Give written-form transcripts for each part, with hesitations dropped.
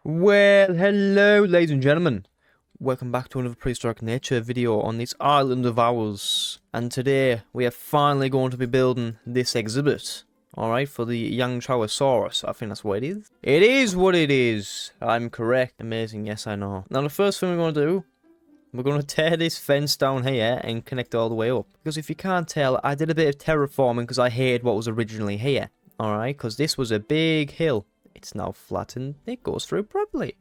Well, hello ladies and gentlemen. Welcome back to another Prehistoric Nature video on this island of ours. And today we are finally going to be building this exhibit. Alright, for the Yangchuanosaurus. I think that's what it is. It is what it is. I'm correct. Amazing, yes I know. Now the first thing we're going to do, we're going to tear this fence down here and connect all the way up. Because if you can't tell, I did a bit of terraforming because I hated what was originally here. Alright, because this was a big hill. It's now flattened. It goes through properly.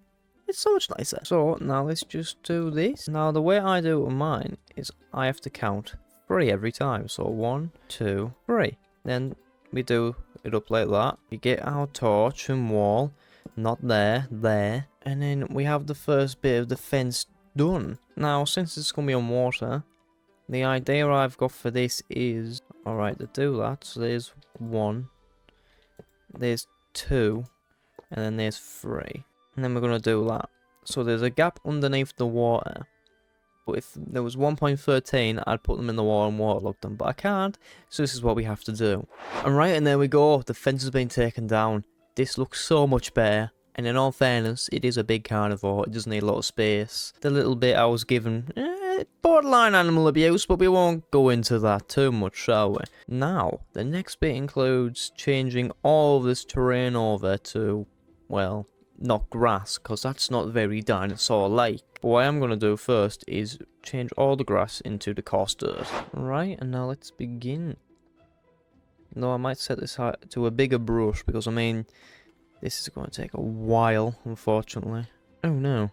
It's so much nicer. So now let's just do this. Now the way I do it with mine is I have to count 3 every time. So 1, 2, 3. Then we do it up like that. We get our torch and wall. Not there, there. And then we have the first bit of the fence done. Now since it's going to be on water, the idea I've got for this is, alright, to do that. So there's 1. There's 2. And then there's 3. And then we're going to do that. So there's a gap underneath the water. But if there was 1.13, I'd put them in the water and waterlog them. But I can't. So this is what we have to do. Alright, and there we go. The fence has been taken down. This looks so much better. And in all fairness, it is a big carnivore. It does need a lot of space. The little bit I was given, borderline animal abuse, but we won't go into that too much, shall we? Now, the next bit includes changing all of this terrain over to, well, not grass, because that's not very dinosaur-like. But what I am going to do first is change all the grass into the coarse dirt. Right, and now let's begin. No, I might set this to a bigger brush, because I mean, this is going to take a while, unfortunately. Oh no,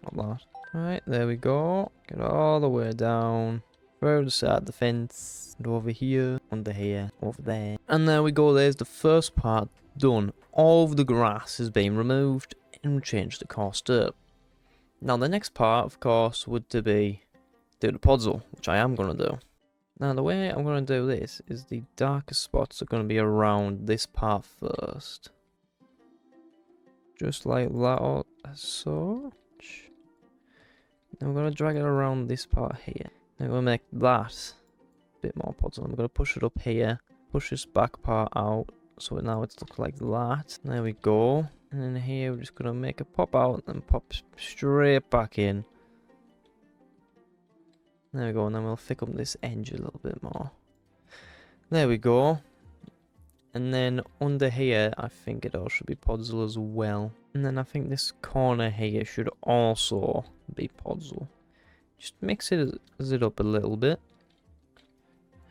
not that. Right, there we go. Get all the way down. Through the side of the fence. And over here. Under here. Over there. And there we go. There's the first part done. All of the grass has been removed. And we changed the coarse dirt. Now the next part, of course, would to be do the puzzle. Which I am going to do. Now the way I'm going to do this is the darkest spots are going to be around this part first. Just like that or so. Then we're going to drag it around this part here. Then we're going to make that a bit more puzzle. We're going to push it up here. Push this back part out. So now it's look like that. There we go. And then here we're just going to make it pop out and pop straight back in. There we go. And then we'll thick up this edge a little bit more. There we go. And then under here, I think it all should be puzzle as well. And then I think this corner here should also be puzzle. Just mix it up a little bit.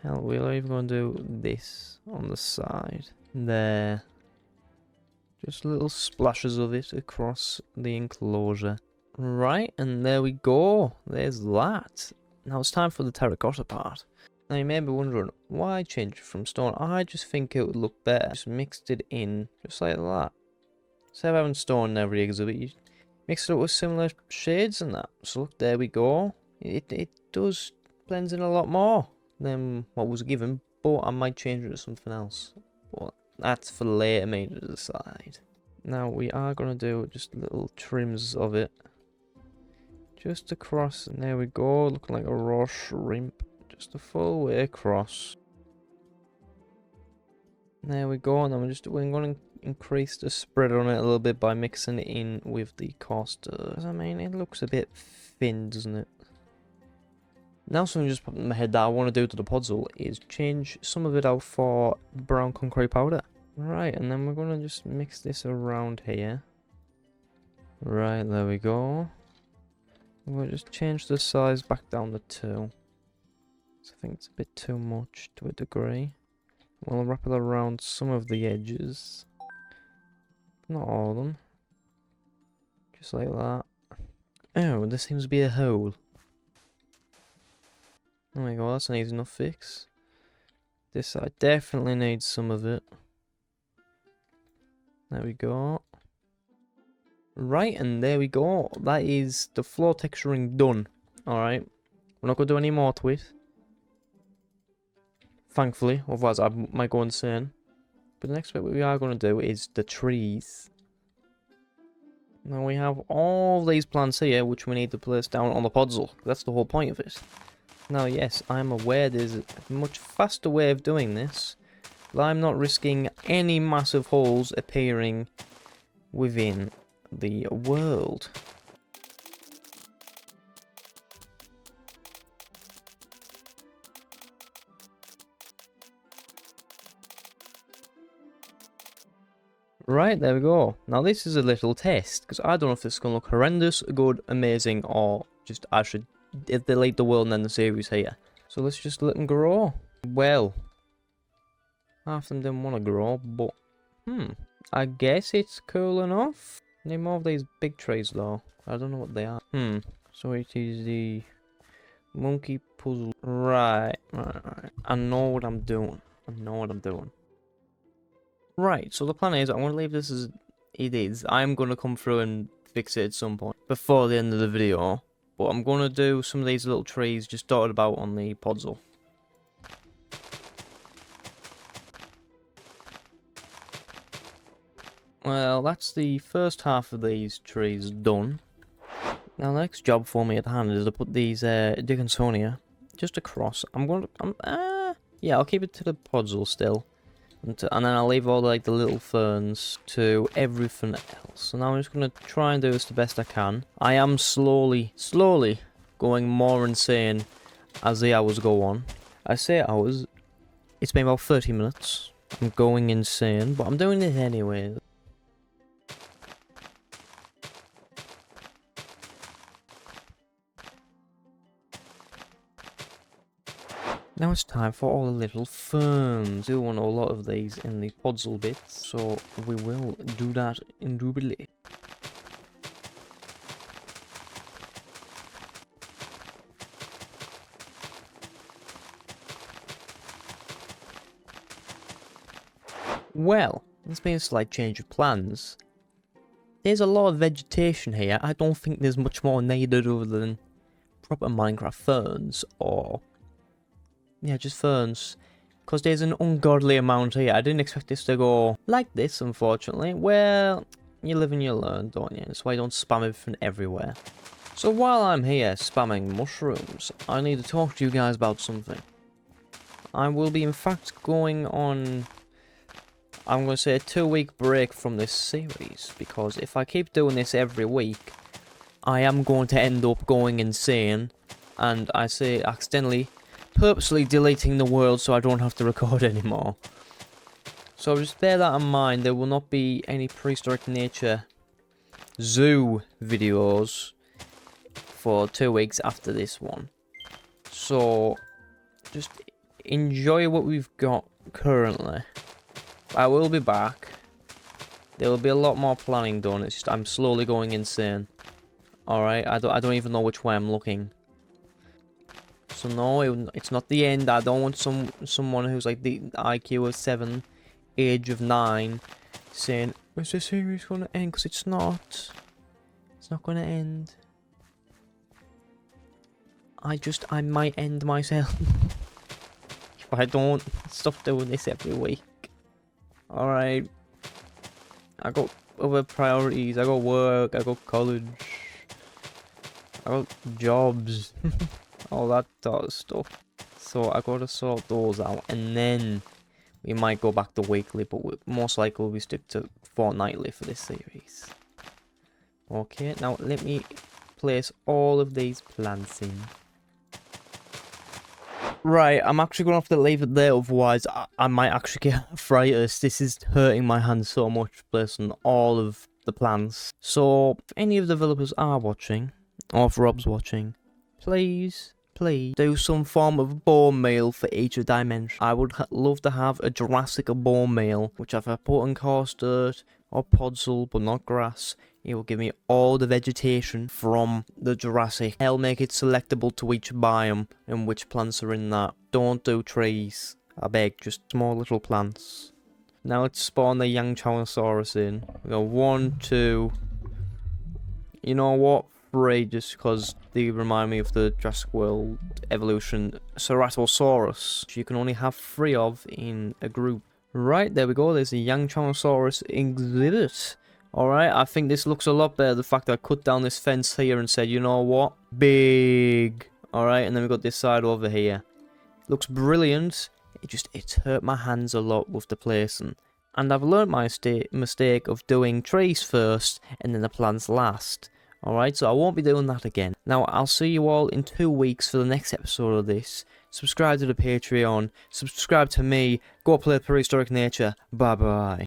Hell, we're even going to do this on the side. There. Just little splashes of it across the enclosure. Right, and there we go. There's that. Now it's time for the terracotta part. Now you may be wondering, why change it from stone? I just think it would look better. Just mixed it in, just like that. Instead of having stone in every exhibit, you mix it up with similar shades and that. So look, there we go. It does blend in a lot more than what was given, but I might change it to something else. But that's for later me to decide. Now we are going to do just little trims of it. Just across, and there we go, looking like a raw shrimp. Just the full way across. There we go, and then we're going to increase the spread on it a little bit by mixing it in with the coarse dirt. I mean, it looks a bit thin, doesn't it? Now something just popped in my head that I want to do to the puzzle is change some of it out for brown concrete powder. Right, and then we're going to just mix this around here. Right, there we go. We'll just change the size back down to 2. I think it's a bit too much to a degree. We'll wrap it around some of the edges. Not all of them. Just like that. Oh, there seems to be a hole. There we go, that's an easy enough fix. This side definitely needs some of it. There we go. Right, and there we go. That is the floor texturing done. Alright. We're not going to do any more to it. Thankfully, otherwise I might go insane. But the next bit we are going to do is the trees. Now we have all these plants here, which we need to place down on the puzzle. That's the whole point of it. Now yes, I'm aware there's a much faster way of doing this. But I'm not risking any massive holes appearing within the world. Right, there we go. Now this is a little test, because I don't know if this is going to look horrendous, good, amazing, or just I should delete the world and end the series here. So let's just let them grow. Well, half of them didn't want to grow, but I guess it's cool enough. Need more of these big trees though. I don't know what they are. So it is the monkey puzzle. Right. I know what I'm doing. Right, so the plan is I'm going to leave this as it is. I'm going to come through and fix it at some point before the end of the video. But I'm going to do some of these little trees just dotted about on the puzzle. Well, that's the first half of these trees done. Now the next job for me at hand is to put these Dickinsonia just across. Yeah, I'll keep it to the puzzle still. And then I'll leave all the little ferns to everything else. So now I'm just going to try and do this the best I can. I am slowly going more insane as the hours go on. I say hours, it's been about 30 minutes. I'm going insane, but I'm doing it anyway. Now it's time for all the little ferns. We want a lot of these in the puzzle bits, so we will do that indubitably. Well, there's been a slight change of plans. There's a lot of vegetation here. I don't think there's much more needed other than proper Minecraft ferns or... yeah, just ferns. Because there's an ungodly amount here. I didn't expect this to go like this, unfortunately. Well, you live and you learn, don't you? That's why you don't spam everything everywhere. So while I'm here spamming mushrooms, I need to talk to you guys about something. I will be, in fact, going on... I'm going to say a 2-week break from this series. Because if I keep doing this every week, I am going to end up going insane. And I say accidentally... purposely deleting the world so I don't have to record anymore. So just bear that in mind. There will not be any Prehistoric Nature Zoo videos for 2 weeks after this one. So just enjoy what we've got currently. I will be back. There will be a lot more planning done. It's just I'm slowly going insane. Alright, I don't even know which way I'm looking. So no, it's not the end. I don't want someone who's like the IQ of 7, age of 9, saying, is this series going to end? Because it's not. It's not going to end. I might end myself. If I don't stop doing this every week. Alright. I got other priorities. I got work. I got college. I got jobs. All that sort of stuff. So I gotta sort those out, and then we might go back to weekly, but most likely we stick to fortnightly for this series. Okay, now let me place all of these plants in. Right, I'm actually gonna have to leave it there, otherwise I might actually get arthritis. This is hurting my hands so much, placing all of the plants. So if any of the developers are watching, or if Rob's watching, please do some form of bone meal for each dimension. I would love to have a Jurassic bone meal, which if I put in coarse dirt or podzol, but not grass, it will give me all the vegetation from the Jurassic. I'll make it selectable to each biome and which plants are in that. Don't do trees, I beg, just small little plants. Now let's spawn the Yangchuanosaurus in. We got 1, 2. You know what? 3, just because they remind me of the Jurassic World evolution Ceratosaurus, which you can only have 3 of in a group. Right, there we go, there's the Yangchuanosaurus exhibit. Alright, I think this looks a lot better, the fact that I cut down this fence here and said, you know what, big. Alright, and then we've got this side over here. Looks brilliant, it's hurt my hands a lot with the placing. And I've learned my mistake of doing trees first and then the plants last. Alright, so I won't be doing that again. Now, I'll see you all in 2 weeks for the next episode of this. Subscribe to the Patreon, subscribe to me, go play Prehistoric Nature, bye bye.